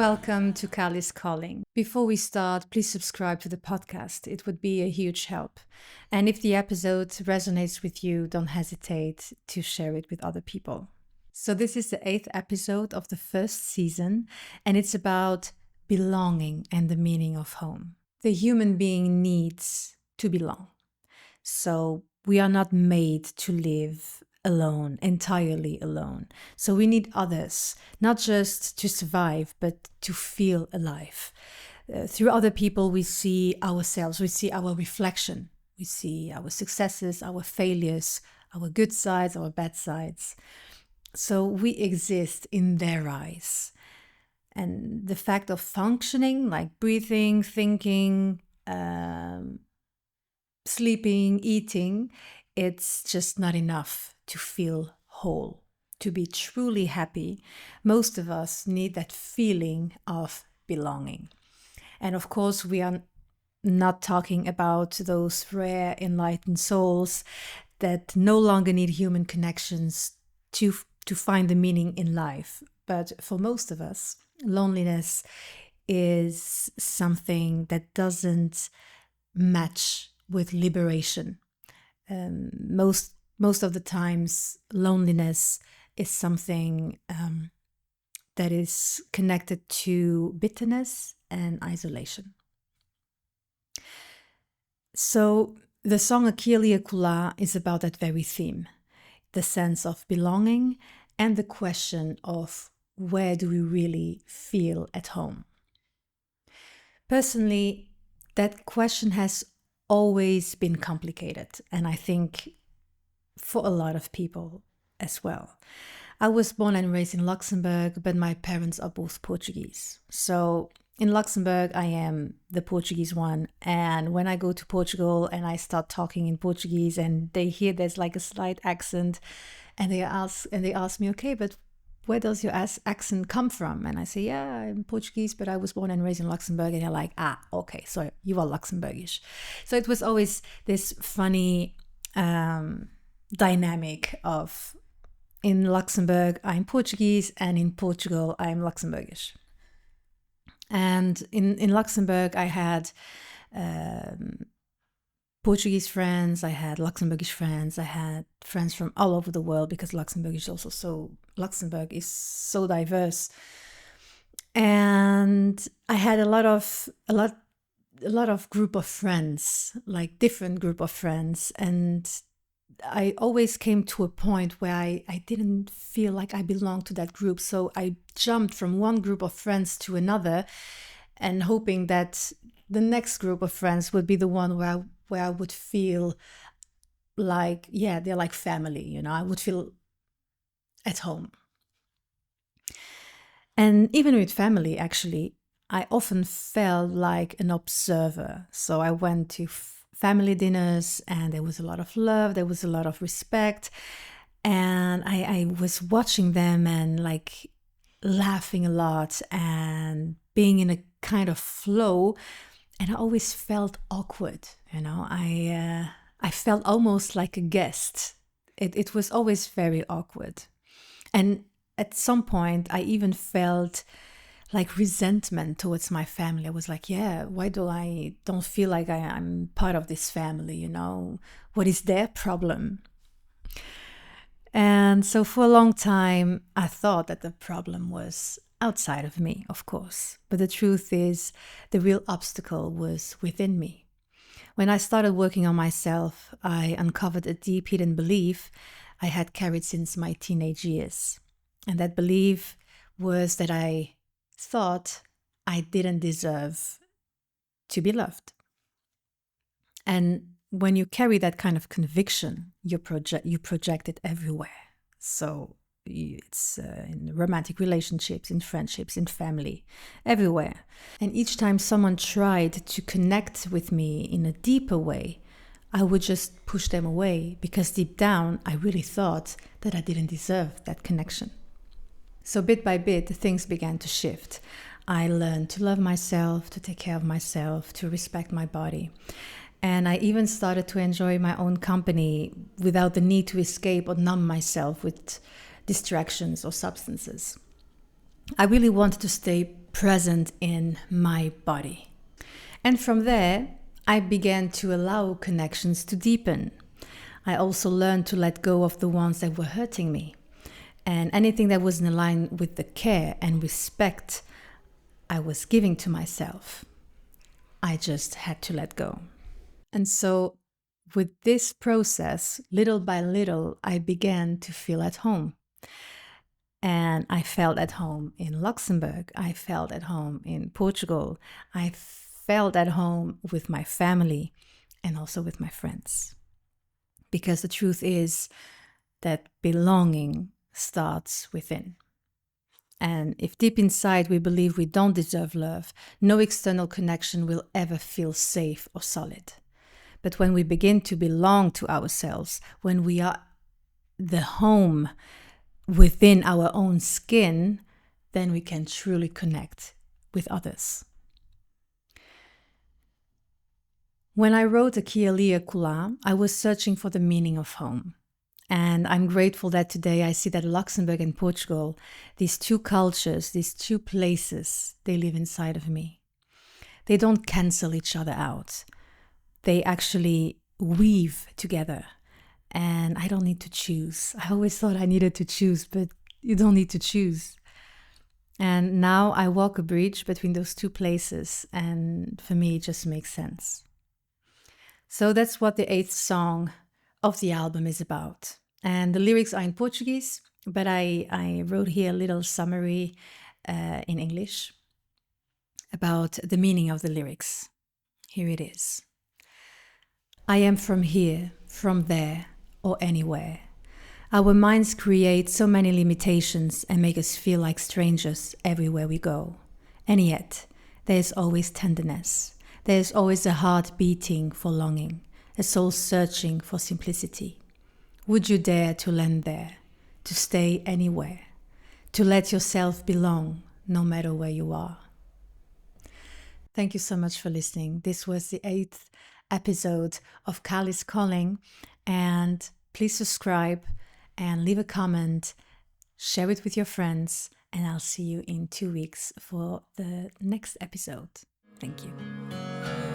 Welcome to Kali's Calling. Before we start, please subscribe to the podcast. It would be a huge help. And if the episode resonates with you, don't hesitate to share it with other people. So this is the 8th episode of the first season, and it's about belonging and the meaning of home. The human being needs to belong. So we are not made to live alone, entirely alone. So we need others, not just to survive, but to feel alive. Through other people, we see ourselves, we see our reflection, we see our successes, our failures, our good sides, our bad sides. So we exist in their eyes. And the fact of functioning, like breathing, thinking, sleeping, eating, it's just not enough to feel whole. To be truly happy, most of us need that feeling of belonging. And of course, we are not talking about those rare enlightened souls that no longer need human connections to find the meaning in life. But for most of us, loneliness is something that doesn't match with liberation. Most of the times, loneliness is something that is connected to bitterness and isolation. So the song AQUI is about that very theme, the sense of belonging and the question of where do we really feel at home. Personally, that question has always been complicated, and I think for a lot of people as well. I was born and raised in Luxembourg, but my parents are both Portuguese. So in Luxembourg, I am the Portuguese one. And when I go to Portugal and I start talking in Portuguese and they hear there's like a slight accent and they ask me, okay, but where does your accent come from? And I say, yeah, I'm Portuguese, but I was born and raised in Luxembourg. And they're like, okay, so you are Luxembourgish. So it was always this funny dynamic of in Luxembourg, I'm Portuguese, and in Portugal, I'm Luxembourgish. And in Luxembourg, I had Portuguese friends, I had Luxembourgish friends, I had friends from all over the world because Luxembourg is so diverse. And I had a lot of group of friends, like different group of friends. And I always came to a point where I didn't feel like I belonged to that group. So I jumped from one group of friends to another and hoping that the next group of friends would be the one where I would feel like, yeah, they're like family, you know, I would feel at home. And even with family, actually, I often felt like an observer. So I went to family dinners and there was a lot of love, there was a lot of respect. And I was watching them and like laughing a lot and being in a kind of flow. And I always felt awkward, you know, I felt almost like a guest. It was always very awkward. And at some point, I even felt like resentment towards my family. I was like, yeah, why don't feel like I'm part of this family, you know? What is their problem? And so for a long time, I thought that the problem was outside of me, of course. But the truth is, the real obstacle was within me. When I started working on myself, I uncovered a deep hidden belief I had carried since my teenage years. And that belief was that I thought I didn't deserve to be loved. And when you carry that kind of conviction, you project it everywhere. So it's in romantic relationships, in friendships, in family, everywhere. And each time someone tried to connect with me in a deeper way, I would just push them away because deep down, I really thought that I didn't deserve that connection. So bit by bit, things began to shift. I learned to love myself, to take care of myself, to respect my body. And I even started to enjoy my own company without the need to escape or numb myself with distractions or substances. I really wanted to stay present in my body. And from there, I began to allow connections to deepen. I also learned to let go of the ones that were hurting me. And anything that wasn't aligned with the care and respect I was giving to myself, I just had to let go. And so with this process, little by little, I began to feel at home. And I felt at home in Luxembourg. I felt at home in Portugal. I felt at home with my family and also with my friends. Because the truth is that belonging starts within. And if deep inside we believe we don't deserve love, no external connection will ever feel safe or solid. But when we begin to belong to ourselves, when we are the home within our own skin, then we can truly connect with others. When I wrote AQUI, I was searching for the meaning of home. And I'm grateful that today I see that Luxembourg and Portugal, these two cultures, these two places, they live inside of me. They don't cancel each other out. They actually weave together. And I don't need to choose. I always thought I needed to choose, but you don't need to choose. And now I walk a bridge between those two places, and for me, it just makes sense. So that's what the 8th song of the album is about. And the lyrics are in Portuguese, but I wrote here a little summary in English about the meaning of the lyrics. Here it is. I am from here, from there, or anywhere. Our minds create so many limitations and make us feel like strangers everywhere we go. And yet, there is always tenderness. There is always a heart beating for longing, a soul searching for simplicity. Would you dare to land there, to stay anywhere, to let yourself belong no matter where you are? Thank you so much for listening. This was the 8th episode of Kali's Calling, and please subscribe and leave a comment, share it with your friends, and I'll see you in 2 weeks for the next episode. Thank you.